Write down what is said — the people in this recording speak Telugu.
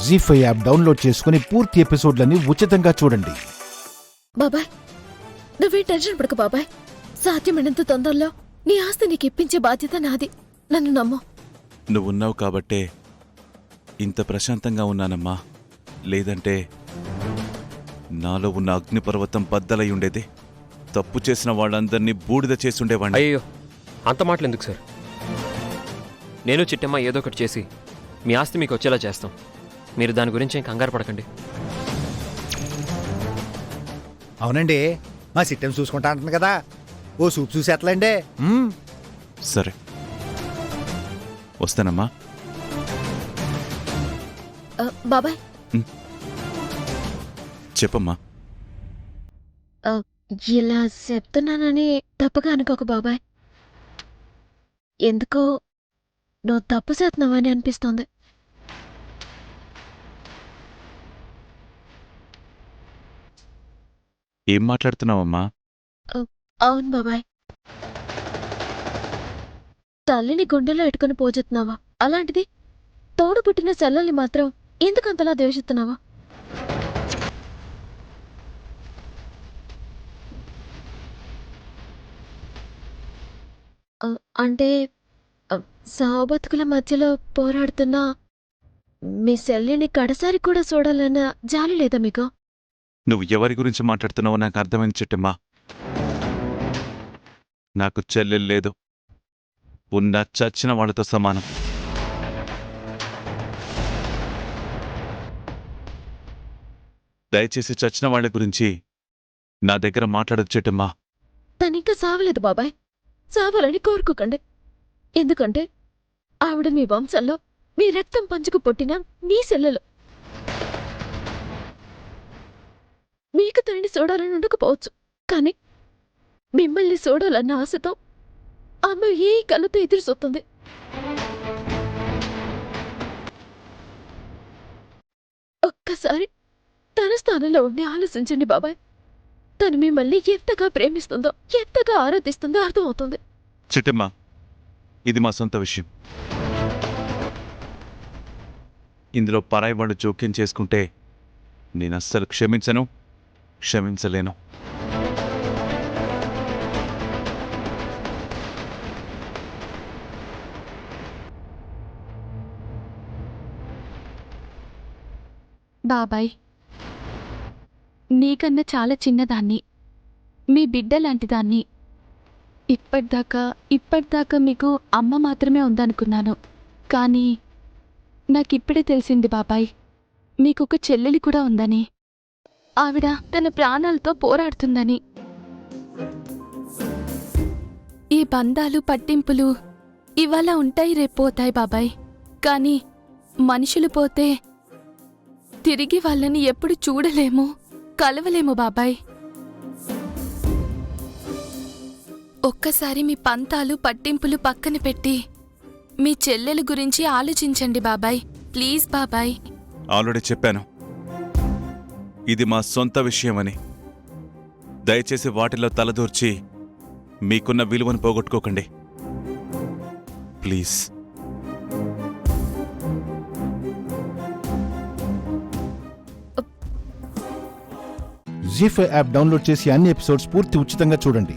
జీ5 యాప్ డౌన్లోడ్ చేసుకుని పూర్తి ఎపిసోడ్లని ఉచితంగా చూడండి. బాబాయ్, నువ్వే టెన్షన్ పడకు బాబాయ్. సాధ్యమైనంత తొందరలో నీ ఆస్తి నీకు ఇప్పించే బాధ్యత నాది. నన్ను నమ్ము. నువ్వున్నావు కాబట్టే ఇంత ప్రశాంతంగా ఉన్నానమ్మా. లేదంటే నాలో ఉన్న అగ్నిపర్వతం బద్దలై ఉండేది. తప్పు చేసిన వాళ్ళందరినీ బూడిద చేసుండేవాణ్ణి. అయ్యో, అంత మాటలు ఎందుకు సార్? నేను చిట్టమ్మ ఏదో ఒకటి చేసి మీ ఆస్తి మీకు వచ్చేలా చేస్తాం. మీరు దాని గురించి ఏం కంగారు పడకండి. అవునండి, మా సిట్టం చూసుకుంటా అంటుంది కదా, ఓ సూప్ చూసి ఎట్లండి. సరే, వస్తానమ్మా. బాబాయ్, చెప్పమ్మా. ఇలా చెప్తున్నానని తప్పగా అనుకోకు బాబాయ్. ఎందుకో నువ్వు తప్పు చేస్తున్నావని అనిపిస్తోంది. ఏం మాట్లాడుతున్నావమ్మా? అవును బాబాయ్, తల్లిని గుండెలో ఎట్టుకుని పోజెత్తున్నావా? అలాంటిది తోడు పుట్టిన సెల్లల్ని మాత్రం ఎందుకంతలా ద్వేషిస్తున్నావా? అంటే సావబతుకుల మధ్యలో పోరాడుతున్న మీ సెల్లిని కడసారి కూడా చూడాలన్న జాలి లేదా మీకు? నువ్వు ఎవరి గురించి మాట్లాడుతున్నావో నాకు అర్థమైంది చిట్టమ్మా. నాకు చెల్లెలు లేదు. ఉన్న చచ్చిన వాళ్ళతో సమానం. దయచేసి చచ్చిన వాళ్ళ గురించి నా దగ్గర మాట్లాడదు చిట్టమ్మా. తనింకా సావలేదు బాబాయ్. సావాలని కోరుకోకండి. ఎందుకంటే ఆవిడ మీ వంశంలో మీ రక్తం పంచుకు పుట్టిన మీ సెల్లెలు. మీకు తనని చూడాలని ఉండకపోవచ్చు, కానీ మిమ్మల్ని చూడాలన్న ఆశతో ఆమె ఏ కళ్ళతో ఎదురు చూస్తుంది. ఒక్కసారి తన స్థానంలో ఉండి ఆలోచించండి బాబాయ్. తను మిమ్మల్ని ఎంతగా ప్రేమిస్తుందో, ఎంతగా ఆరాధిస్తుందో అర్థమవుతుంది. చిట్టమ్మా, ఇది మా సొంత విషయం. ఇందులో పరాయి వాళ్ళు జోక్యం చేసుకుంటే నేను అస్సలు క్షమించలేను. బాబాయ్, నీకన్నా చాలా చిన్నదాన్ని, మీ బిడ్డ లాంటిదాన్ని. ఇప్పటిదాకా మీకు అమ్మ మాత్రమే ఉందనుకున్నాను. కానీ నాకిప్పుడే తెలిసింది బాబాయ్, మీకొక చెల్లెలి కూడా ఉందని. ఆవిడ తన ప్రాణాలతో పోరాడుతుందని. ఈ బంధాలు పట్టింపులు ఇవాళ ఉంటాయి, రేపోతాయి బాబాయ్. కానీ మనుషులు పోతే తిరిగి వాళ్ళని ఎప్పుడు చూడలేము, కలవలేము బాబాయ్. ఒక్కసారి మీ పంతాలు పట్టింపులు పక్కన పెట్టి మీ చెల్లెలు గురించి ఆలోచించండి బాబాయ్. ప్లీజ్ బాబాయ్. ఆల్రెడీ చెప్పాను, ఇది మా సొంత విషయమని. దయచేసి వాటిలో తలదూర్చి మీకున్న విలువను పోగొట్టుకోకండి ప్లీజ్. జీ5 యాప్ డౌన్లోడ్ చేసి అన్ని ఎపిసోడ్స్ పూర్తి ఉచితంగా చూడండి.